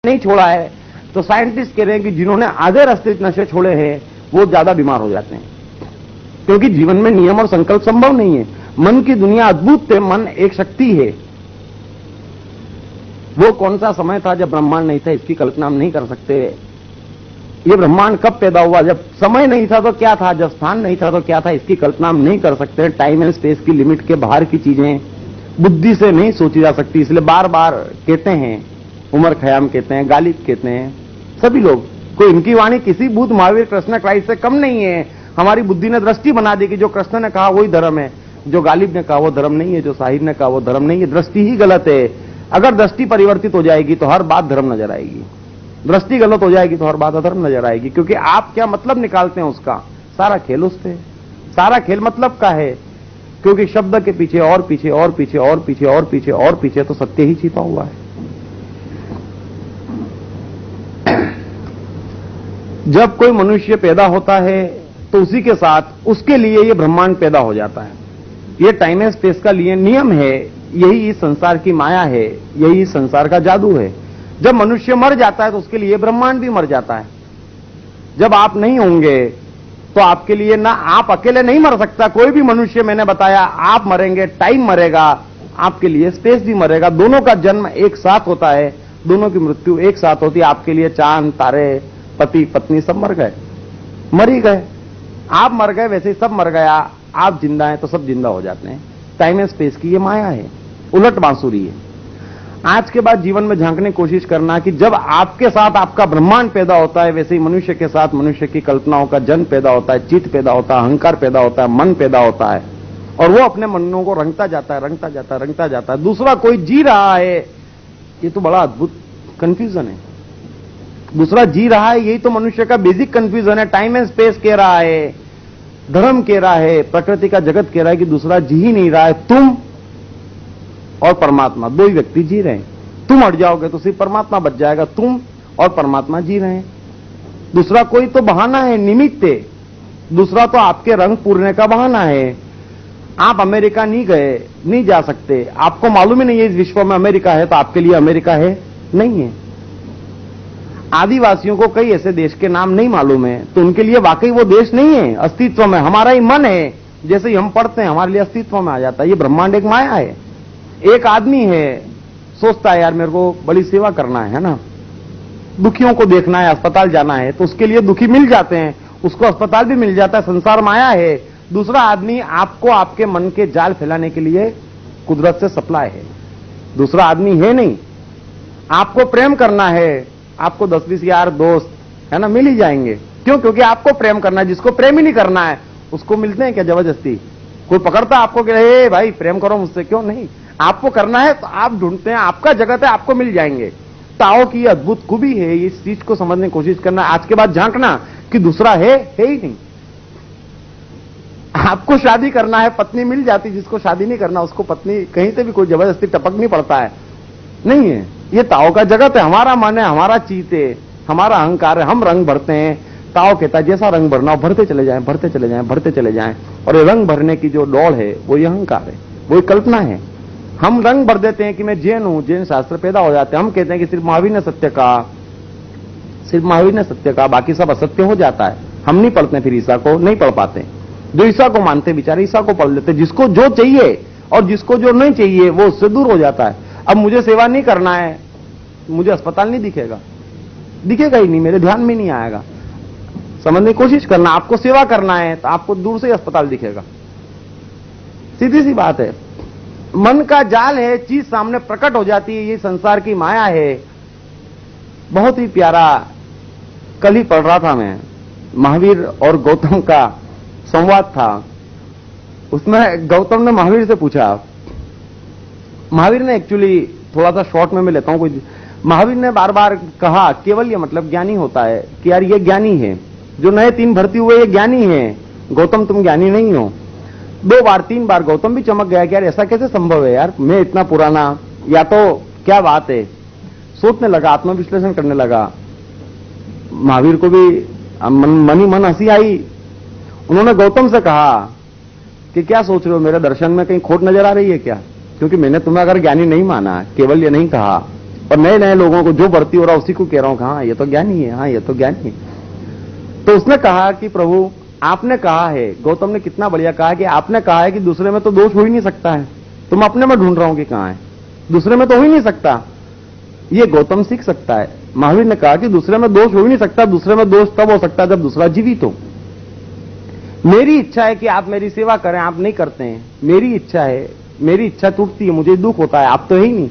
नहीं छोड़ा है, तो साइंटिस्ट कह रहे हैं कि जिन्होंने आधे रास्ते नशे छोड़े हैं वो ज्यादा बीमार हो जाते हैं, क्योंकि जीवन में नियम और संकल्प संभव नहीं है। मन की दुनिया अद्भुत है, मन एक शक्ति है। वो कौन सा समय था जब ब्रह्मांड नहीं था, इसकी कल्पना हम नहीं कर सकते। ये ब्रह्मांड कब पैदा हुआ, जब समय नहीं था तो क्या था, जब स्थान नहीं था तो क्या था, इसकी कल्पना हम नहीं कर सकते। टाइम एंड स्पेस की लिमिट के बाहर की चीजें बुद्धि से नहीं सोची जा सकती। इसलिए बार बार कहते हैं, उमर खयाम कहते हैं, गालिब कहते हैं, सभी लोग, कोई इनकी वाणी किसी बुद्ध, महावीर, कृष्ण, क्राइस्ट से कम नहीं है। हमारी बुद्धि ने दृष्टि बना दी कि जो कृष्ण ने कहा वही धर्म है, जो गालिब ने कहा वो धर्म नहीं है, जो साहिर ने कहा वो धर्म नहीं है। दृष्टि ही गलत है। अगर दृष्टि परिवर्तित हो जाएगी तो हर बात धर्म नजर आएगी, दृष्टि गलत हो जाएगी तो हर बात अधर्म नजर आएगी। क्योंकि आप क्या मतलब निकालते हैं उसका, सारा खेल उस पे, सारा खेल मतलब का है। क्योंकि शब्द के पीछे और पीछे और पीछे और पीछे और पीछे और पीछे तो सत्य ही छिपा हुआ है। जब कोई मनुष्य पैदा होता है तो उसी के साथ उसके लिए ये ब्रह्मांड पैदा हो जाता है। ये टाइम एंड स्पेस का लिए नियम है, यही इस संसार की माया है, यही इस संसार का जादू है। जब मनुष्य मर जाता है तो उसके लिए ब्रह्मांड भी मर जाता है। जब आप नहीं होंगे तो आपके लिए ना, आप अकेले नहीं मर सकता, कोई भी मनुष्य, मैंने बताया, आप मरेंगे, टाइम मरेगा, आपके लिए स्पेस भी मरेगा। दोनों का जन्म एक साथ होता है, दोनों की मृत्यु एक साथ होती है। आपके लिए चांद, तारे, पति, पत्नी सब मर गए, मर ही गए। आप मर गए वैसे ही सब मर गया, आप जिंदा हैं तो सब जिंदा हो जाते हैं। टाइम एंड स्पेस की ये माया है, उलट बांसुरी है। आज के बाद जीवन में झांकने की कोशिश करना कि जब आपके साथ आपका ब्रह्मांड पैदा होता है, वैसे ही मनुष्य के साथ मनुष्य की कल्पनाओं का जन्म पैदा होता है, चित्त पैदा होता है, अहंकार पैदा होता है, मन पैदा होता है, और वो अपने मनों को रंगता जाता है, रंगता जाता है, रंगता जाता है। दूसरा कोई जी रहा है, ये तो बड़ा अद्भुत कंफ्यूजन है। दूसरा जी रहा है, यही तो मनुष्य का बेसिक कंफ्यूजन है। टाइम एंड स्पेस कह रहा है, धर्म कह रहा है, प्रकृति का जगत कह रहा है कि दूसरा जी ही नहीं रहा है। तुम और परमात्मा, दो ही व्यक्ति जी रहे हैं। तुम हट जाओगे तो सिर्फ परमात्मा बच जाएगा, तुम और परमात्मा जी रहे हैं। दूसरा कोई तो बहाना है, निमित्त है। दूसरा तो आपके रंग पूरने का बहाना है। आप अमेरिका नहीं गए, नहीं जा सकते, आपको मालूम ही नहीं है इस विश्व में अमेरिका है, तो आपके लिए अमेरिका है नहीं है। आदिवासियों को कई ऐसे देश के नाम नहीं मालूम है, तो उनके लिए वाकई वो देश नहीं है, अस्तित्व में। हमारा ही मन है, जैसे ही हम पढ़ते हैं हमारे लिए अस्तित्व में आ जाता है। ये ब्रह्मांड एक माया है। एक आदमी है, सोचता है यार मेरे को बड़ी सेवा करना है ना, दुखियों को देखना है, अस्पताल जाना है, तो उसके लिए दुखी मिल जाते हैं, उसको अस्पताल भी मिल जाता है, संसार माया है। दूसरा आदमी आपको आपके मन के जाल फैलाने के लिए कुदरत से सप्लाई है, दूसरा आदमी है नहीं। आपको प्रेम करना है, आपको 10-20 यार दोस्त है ना मिल ही जाएंगे। क्यों? क्योंकि आपको प्रेम करना है। जिसको प्रेम ही नहीं करना है उसको मिलते हैं क्या जबरदस्ती? कोई पकड़ता आपको कि हे भाई प्रेम करो मुझसे? क्यों नहीं, आपको करना है तो आप ढूंढते हैं, आपका जगत है, आपको मिल जाएंगे। ताओ की अद्भुत खूबी है, इस चीज को समझने की कोशिश करना। आज के बाद झांकना कि दूसरा है ही नहीं। आपको शादी करना है, पत्नी मिल जाती, जिसको शादी नहीं करना उसको पत्नी कहीं से भी कोई जबरदस्ती टपक नहीं पड़ता है, नहीं है। ये ताओ का जगत है, हमारा मन है, हमारा चीत है, हमारा अहंकार है, हम रंग भरते हैं। ताओ कहता है जैसा रंग भरना भरते चले जाएं, भरते चले जाएं, भरते चले जाएं। और ये रंग भरने की जो दौड़ है वो ये अहंकार है, वो कल्पना है। हम रंग भर देते हैं कि मैं जैन हूं, जैन शास्त्र पैदा हो जाते हैं। हम कहते हैं कि सिर्फ महावीर ने सत्य कहा, सिर्फ महावीर ने सत्य कहा, बाकी सब असत्य हो जाता है। हम नहीं पढ़ते, फिर ईसा को नहीं पढ़ पाते। जो ईसा को मानते बेचारे ईसा को पढ़ लेते। जिसको जो चाहिए और जिसको जो नहीं चाहिए वो उससे दूर हो जाता है। अब मुझे सेवा नहीं करना है, मुझे अस्पताल नहीं दिखेगा, दिखेगा ही नहीं, मेरे ध्यान में नहीं आएगा। समझने की कोशिश करना, आपको सेवा करना है तो आपको दूर से ही अस्पताल दिखेगा, सीधी सी बात है। मन का जाल है, चीज सामने प्रकट हो जाती है, ये संसार की माया है। बहुत ही प्यारा, कल ही पढ़ रहा था मैं, महावीर और गौतम का संवाद था। उसमें गौतम ने महावीर से पूछा, महावीर ने एक्चुअली थोड़ा सा शॉर्ट में मैं लेता हूं कोई, महावीर ने बार बार कहा केवल ये मतलब ज्ञानी होता है कि यार ये ज्ञानी है, जो नए 3 भर्ती हुए ये ज्ञानी है, गौतम तुम ज्ञानी नहीं हो। 2 बार 3 बार गौतम भी चमक गया कि यार ऐसा कैसे संभव है यार, मैं इतना पुराना, या तो क्या बात है। सोचने लगा, आत्मविश्लेषण करने लगा। महावीर को भी मन ही मन हंसी आई। उन्होंने गौतम से कहा कि क्या सोच रहे हो, मेरे दर्शन में कहीं खोट नजर आ रही है क्या? क्योंकि मैंने तुम्हें अगर ज्ञानी नहीं माना, केवल ये नहीं कहा, और नए नए लोगों को जो भर्ती हो रहा उसी को कह रहा हूं कि हाँ ये तो ज्ञानी है, हाँ ये तो ज्ञानी है। तो उसने कहा कि प्रभु आपने कहा है, गौतम ने कितना बढ़िया कहा कि आपने कहा है कि दूसरे में तो दोष हो ही नहीं सकता है, तो मैं अपने में ढूंढ रहा हूं कि कहां है, दूसरे में तो हो ही नहीं सकता। ये गौतम सीख सकता है। महावीर ने कहा कि दूसरे में दोष हो ही नहीं सकता, दूसरे में दोष तब हो सकता है जब दूसरा जीवित हो। मेरी इच्छा है कि आप मेरी सेवा करें, आप नहीं करते हैं, मेरी इच्छा है, मेरी इच्छा टूटती है, मुझे दुख होता है, आप तो है ही नहीं,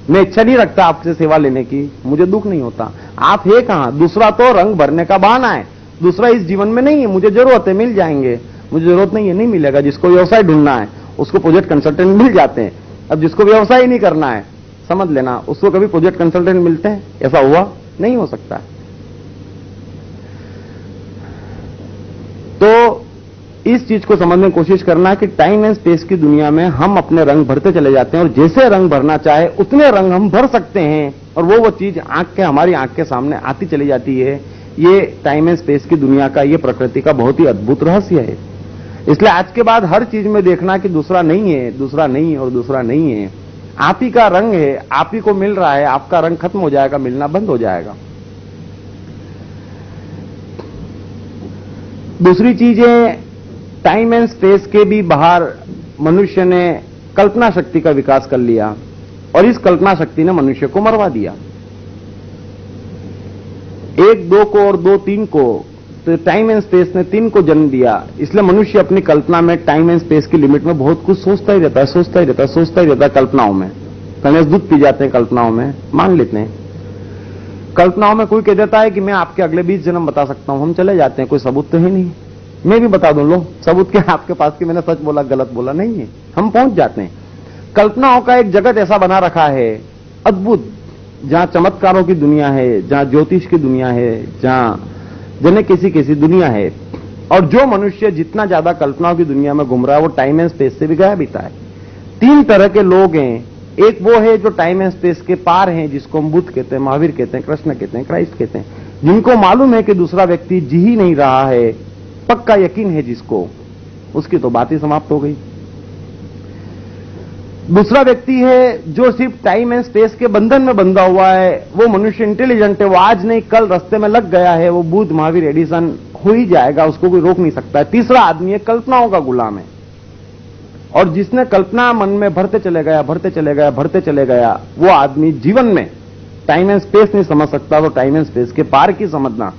मैं इच्छा नहीं रखता आपसे सेवा लेने की, मुझे दुख नहीं होता, आप है कहां। दूसरा तो रंग भरने का बहाना है, दूसरा इस जीवन में नहीं है, मुझे जरूरत है, मिल जाएंगे, मुझे जरूरत नहीं है, नहीं मिलेगा। जिसको व्यवसाय ढूंढना है उसको प्रोजेक्ट कंसल्टेंट मिल जाते हैं, अब जिसको व्यवसाय ही नहीं करना है समझ लेना उसको कभी प्रोजेक्ट कंसल्टेंट मिलते हैं? ऐसा हुआ नहीं हो सकता। तो इस चीज को समझने की कोशिश करना कि टाइम एंड स्पेस की दुनिया में हम अपने रंग भरते चले जाते हैं, और जैसे रंग भरना चाहे उतने रंग हम भर सकते हैं, और वो चीज हमारी आंख के सामने आती चली जाती है। ये टाइम एंड स्पेस की दुनिया का, ये प्रकृति का बहुत ही अद्भुत रहस्य है। इसलिए आज के बाद हर चीज में देखना कि दूसरा नहीं है, दूसरा नहीं है और दूसरा नहीं है। आप ही का रंग है, आप ही को मिल रहा है, आपका रंग खत्म हो जाएगा, मिलना बंद हो जाएगा। दूसरी चीज है, टाइम एंड स्पेस के भी बाहर मनुष्य ने कल्पना शक्ति का विकास कर लिया, और इस कल्पना शक्ति ने मनुष्य को मरवा दिया। 1 2 को और 2 3 को, तो टाइम एंड स्पेस ने 3 को जन्म दिया। इसलिए मनुष्य अपनी कल्पना में टाइम एंड स्पेस की लिमिट में बहुत कुछ सोचता ही रहता है, सोचता ही रहता है, सोचता ही रहता है। कल्पनाओं में गणेश दूध पी जाते हैं, कल्पनाओं में मान लेते हैं। कल्पनाओं में कोई कह देता है कि मैं आपके अगले 20 जन्म बता सकता हूं, हम चले जाते हैं, कोई सबूत तो है नहीं, मैं भी बता दूं, लो सबूत क्या आपके पास कि मैंने सच बोला गलत बोला, नहीं है, हम पहुंच जाते हैं। कल्पनाओं का एक जगत ऐसा बना रखा है अद्भुत, जहां चमत्कारों की दुनिया है, जहां ज्योतिष की दुनिया है, जहां जने किसी दुनिया है। और जो मनुष्य जितना ज्यादा कल्पनाओं की दुनिया में घूम रहा है वो टाइम एंड स्पेस से भी गया बीता है। 3 तरह के लोग हैं, एक वो है जो टाइम एंड स्पेस के पार हैं, जिसको हम बुद्ध कहते हैं, महावीर कहते हैं, कृष्ण कहते हैं, क्राइस्ट कहते हैं, जिनको मालूम है कि दूसरा व्यक्ति जी ही नहीं रहा है, पक्का यकीन है जिसको, उसकी तो बात ही समाप्त हो गई। दूसरा व्यक्ति है जो सिर्फ टाइम एंड स्पेस के बंधन में बंधा हुआ है, वो मनुष्य इंटेलिजेंट है, वो आज नहीं कल रास्ते में लग गया है, वो बुद्ध महावीर एडिसन हो ही जाएगा, उसको कोई रोक नहीं सकता है। तीसरा आदमी है कल्पनाओं का गुलाम है, और जिसने कल्पना मन में भरते चले गया, भरते चले गया, भरते चले गया, वो आदमी जीवन में टाइम एंड स्पेस नहीं समझ सकता, तो टाइम एंड स्पेस के पार की समझना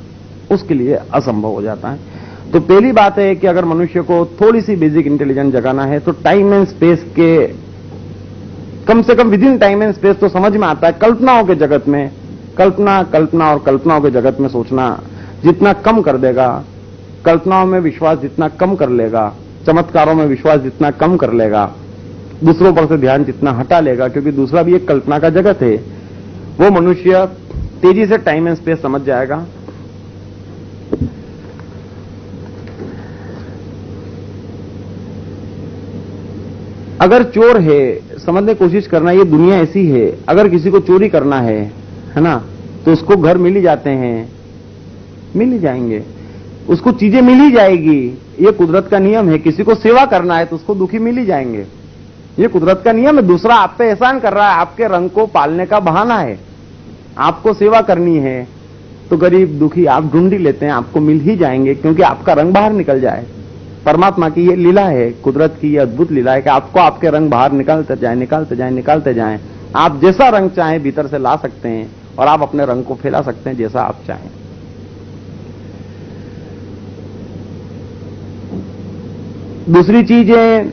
उसके लिए असंभव हो जाता है। तो पहली बात है कि अगर मनुष्य को थोड़ी सी बेसिक इंटेलिजेंस जगाना है तो टाइम एंड स्पेस के कम से come with in time and space तो समझ में आता है। कल्पनाओं के जगत में कल्पना और कल्पनाओं के जगत में सोचना जितना कम कर देगा, कल्पनाओं में विश्वास जितना कम कर लेगा, चमत्कारों में विश्वास जितना कम कर लेगा, दूसरों पर से ध्यान जितना हटा लेगा, क्योंकि दूसरा भी एक कल्पना का जगत है, वो मनुष्य तेजी से टाइम एंड स्पेस समझ जाएगा। अगर चोर है, समझने की कोशिश करना, ये दुनिया ऐसी है, अगर किसी को चोरी करना है ना, तो उसको घर मिल ही जाते हैं, मिल ही जाएंगे, उसको चीजें मिल ही जाएगी, ये कुदरत का नियम है। किसी को सेवा करना है तो उसको दुखी मिल ही जाएंगे, ये कुदरत का नियम है। दूसरा आप पे एहसान कर रहा है, आपके रंग को पालने का बहाना है, आपको सेवा करनी है तो गरीब दुखी आप ढूंढ ही लेते हैं, आपको मिल ही जाएंगे, क्योंकि आपका रंग बाहर निकल जाए। परमात्मा की ये लीला है, कुदरत की ये अद्भुत लीला है कि आपको आपके रंग बाहर निकालते जाए, निकालते जाए, निकालते जाएं। आप जैसा रंग चाहें भीतर से ला सकते हैं, और आप अपने रंग को फैला सकते हैं जैसा आप चाहें। दूसरी चीज है,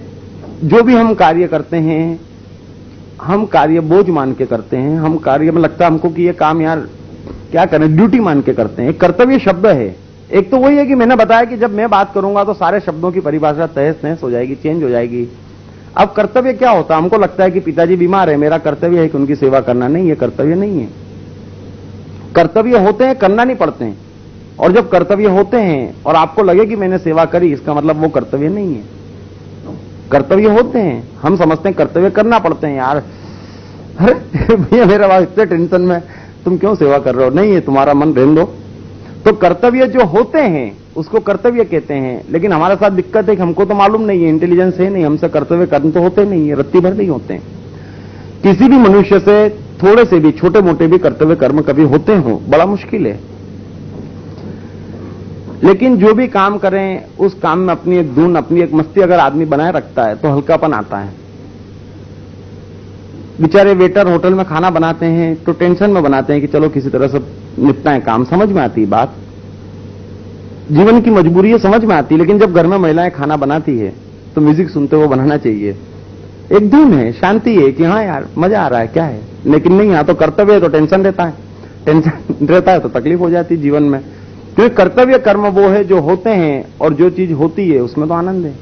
जो भी हम कार्य करते हैं, हम कार्य बोझ मान के करते हैं, हम कार्य में लगता है हमको कि ये काम यार क्या करें, ड्यूटी मान के करते हैं। कर्तव्य शब्द है, एक तो वही है कि मैंने बताया कि जब मैं बात करूंगा तो सारे शब्दों की परिभाषा तहस नहस हो जाएगी, चेंज हो जाएगी। अब कर्तव्य क्या होता है, हमको लगता है कि पिताजी बीमार है, मेरा कर्तव्य है कि उनकी सेवा करना, नहीं, ये कर्तव्य नहीं है। कर्तव्य होते हैं, करना नहीं पड़ते हैं, और जब कर्तव्य होते हैं और आपको लगे कि मैंने सेवा करी, इसका मतलब वो कर्तव्य नहीं है। कर्तव्य होते हैं, हम समझते हैं कर्तव्य करना पड़ते हैं, यार अरे भैया मेरा बात इतने टेंशन में, तुम क्यों सेवा कर रहे हो, नहीं है तुम्हारा मन रहने दो। तो कर्तव्य जो होते हैं उसको कर्तव्य कहते हैं, लेकिन हमारे साथ दिक्कत है कि हमको तो मालूम नहीं है, इंटेलिजेंस है नहीं, हमसे कर्तव्य कर्म तो होते नहीं है, रत्ती भर नहीं होते हैं। किसी भी मनुष्य से थोड़े से भी छोटे मोटे भी कर्तव्य कर्म कभी होते हों, बड़ा मुश्किल है। लेकिन जो भी काम करें उस काम में अपनी एक धुन, अपनी एक मस्ती अगर आदमी बनाए रखता है तो हल्कापन आता है। बेचारे वेटर होटल में खाना बनाते हैं तो टेंशन में बनाते हैं कि चलो किसी तरह से निपटाएं काम, समझ में आती बात, जीवन की मजबूरी है, समझ में आती। लेकिन जब घर में महिलाएं खाना बनाती है तो म्यूजिक सुनते हुए बनाना चाहिए, एक धुन है, शांति है कि हाँ यार मजा आ रहा है, क्या है। लेकिन नहीं, यहां तो कर्तव्य है तो टेंशन रहता है, टेंशन रहता है तो तकलीफ हो जाती है जीवन में। क्योंकि कर्तव्य कर्म वो है जो होते हैं और जो चीज होती है उसमें तो आनंद है।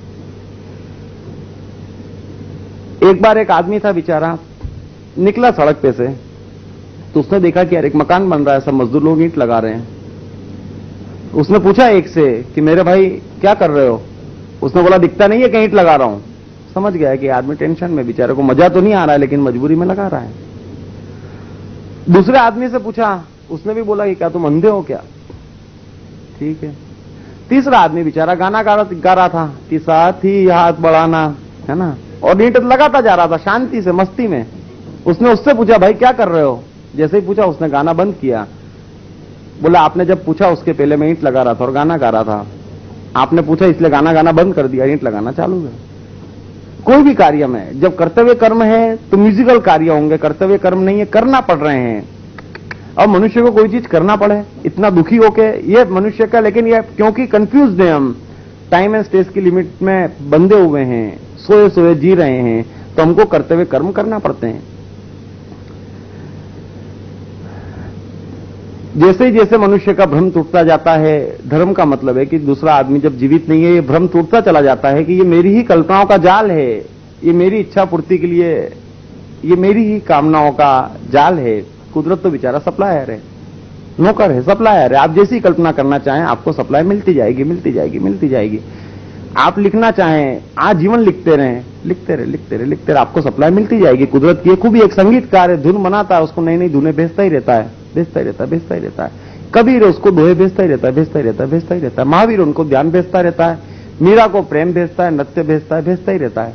एक बार एक आदमी था बेचारा, निकला सड़क पे से तो उसने देखा कि यार एक मकान बन रहा है, सब मजदूर लोग ईंट लगा रहे हैं। उसने पूछा एक से कि मेरे भाई क्या कर रहे हो? उसने बोला दिखता नहीं है कि ईंट लगा रहा हूं। समझ गया कि आदमी टेंशन में, बेचारे को मजा तो नहीं आ रहा है लेकिन मजबूरी में लगा रहा है। दूसरे आदमी से पूछा, उसने भी बोला कि क्या तुम अंधे हो क्या? ठीक है। तीसरा आदमी बेचारा गाना गा रहा था कि साथ ही हाथ बढ़ाना, है ना, और ईंट लगाता जा रहा था शांति से, मस्ती में। उसने उससे पूछा भाई क्या कर रहे हो? जैसे ही पूछा उसने गाना बंद किया। बोला आपने जब पूछा उसके पहले मैं ईंट लगा रहा था और गाना गा रहा था, आपने पूछा इसलिए गाना गाना बंद कर दिया, ईंट लगाना चालू है। कोई भी कार्य में जब कर्तव्य कर्म है तो म्यूजिकल कार्य होंगे, कर्तव्य कर्म नहीं है करना पड़ रहे हैं। अब मनुष्य को कोई चीज करना पड़े इतना दुखी होके, ये मनुष्य का, लेकिन ये क्योंकि कंफ्यूज्ड हैं हम, टाइम एंड स्पेस की लिमिट में बंधे हुए हैं, सोए सोए जी रहे हैं, तो हमको कर्तव्य कर्म करना पड़ते हैं। जैसे ही जैसे मनुष्य का भ्रम टूटता जाता है, धर्म का मतलब है कि दूसरा आदमी जब जीवित नहीं है, ये भ्रम टूटता चला जाता है कि ये मेरी ही कल्पनाओं का जाल है, ये मेरी इच्छा पूर्ति के लिए, ये मेरी ही कामनाओं का जाल है। कुदरत तो बेचारा सप्लायर है, नौकर है, सप्लायर है। आप जैसी कल्पना करना चाहें आपको सप्लाई मिलती जाएगी, मिलती जाएगी, मिलती जाएगी। आप लिखना चाहें, आज जीवन लिखते रहें, लिखते रहे, लिखते रहे, लिखते रहे, आपको सप्लाई मिलती जाएगी। कुदरत की खूबी, एक संगीतकार है, धुन बनाता है, उसको नई नई धुनें भेजता ही रहता है, भेजता ही रहता है, भेजता ही रहता है। कबीर उसको दोहे भेजता ही रहता है, भेजता ही रहता है, भेजता ही रहता है। महावीर उनको ध्यान भेजता रहता है, मीरा को प्रेम भेजता है, नृत्य भेजता है, भेजता ही रहता है।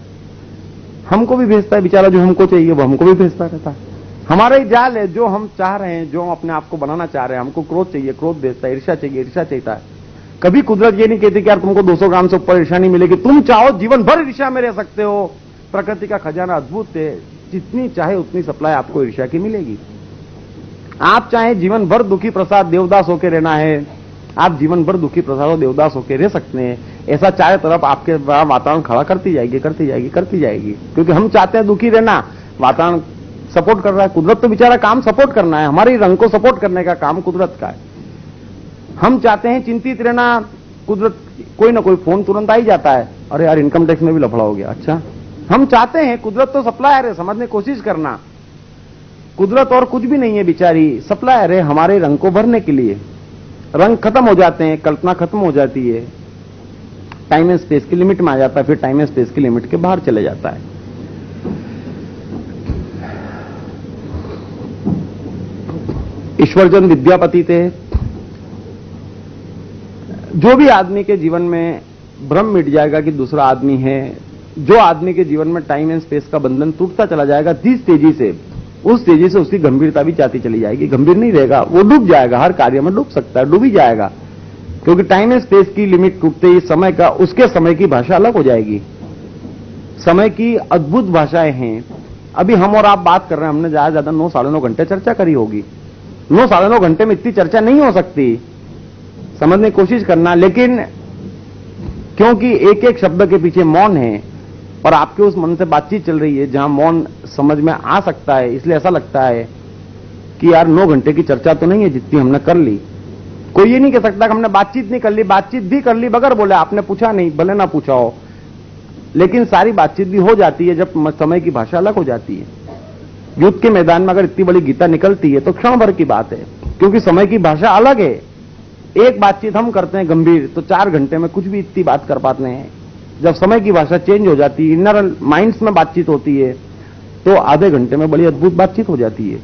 हमको भी भेजता है बेचारा, जो हमको चाहिए वो हमको भी भेजता रहता है। हमारा ही जाल है, जो हम चाह रहे हैं, जो हम अपने आप को बनाना चाह रहे हैं। हमको क्रोध चाहिए, क्रोध भेजता है, ईर्ष्या चाहिए, ईर्ष्या चाहता है। कभी कुदरत ये नहीं कहती कि यार तुमको 200 ग्राम से ऊपर ईर्ष्या नहीं मिलेगी, तुम चाहो जीवन भर ईर्ष्या में रह सकते हो। प्रकृति का खजाना अद्भुत है, जितनी चाहे उतनी सप्लाई आपको ईर्ष्या की मिलेगी। आप चाहे जीवन भर दुखी प्रसाद देवदास होकर रहना है, आप जीवन भर दुखी प्रसाद और देवदास होकर रह सकते हैं। ऐसा चारों तरफ आपके वातावरण खड़ा करती जाएगी, करती जाएगी, करती जाएगी। क्योंकि हम चाहते हैं दुखी रहना, वातावरण सपोर्ट कर रहा है। कुदरत तो बेचारा काम सपोर्ट करना है, हमारे रंग को सपोर्ट करने का काम कुदरत का है। हम चाहते हैं चिंतित रहना, कुदरत कोई ना कोई फोन तुरंत आ ही जाता है, अरे यार इनकम टैक्स में भी लफड़ा हो गया। अच्छा, हम चाहते हैं, कुदरत तो सप्लायर है, समझने की कोशिश करना। कुदरत और कुछ भी नहीं है, बेचारी सप्लायर है हमारे रंग को भरने के लिए। रंग खत्म हो जाते हैं, कल्पना खत्म हो जाती है, टाइम एंड स्पेस की लिमिट में आ जाता है, फिर टाइम एंड स्पेस की लिमिट के बाहर चले जाता है। ईश्वरजन विद्यापति थे। जो भी आदमी के जीवन में भ्रम मिट जाएगा कि दूसरा आदमी है, जो आदमी के जीवन में टाइम एंड स्पेस का बंधन टूटता चला जाएगा जिस तेजी से, उस तेजी से उसकी गंभीरता भी जाती चली जाएगी। गंभीर नहीं रहेगा, वो डूब जाएगा, हर कार्य में डूब सकता है, डूब ही जाएगा। क्योंकि टाइम एंड स्पेस की लिमिट टूटते ही समय का, उसके समय की भाषा अलग हो जाएगी। समय की अद्भुत भाषाएं हैं। अभी हम और आप बात कर रहे हैं, हमने ज्यादा 9 साढ़े 9 घंटे चर्चा करी होगी। 9 साढ़े 9 घंटे में इतनी चर्चा नहीं हो सकती, समझने की कोशिश करना। लेकिन क्योंकि एक एक शब्द के पीछे मौन है और आपके उस मन से बातचीत चल रही है जहां मौन समझ में आ सकता है, इसलिए ऐसा लगता है कि यार 9 घंटे की चर्चा तो नहीं है जितनी हमने कर ली। कोई ये नहीं कह सकता कि हमने बातचीत नहीं कर ली, बातचीत भी कर ली बगैर बोले, आपने पूछा नहीं, भले ना पूछा हो, लेकिन सारी बातचीत भी हो जाती है जब समय की भाषा अलग हो जाती है। युद्ध के मैदान में अगर इतनी बड़ी गीता निकलती है तो क्षण भर की बात है, क्योंकि समय की भाषा अलग है। एक बातचीत हम करते हैं गंभीर, तो 4 घंटे में कुछ भी इतनी बात कर पाते हैं। जब समय की भाषा चेंज हो जाती है, इनर माइंड्स में बातचीत होती है, तो आधे घंटे में बड़ी अद्भुत बातचीत हो जाती है।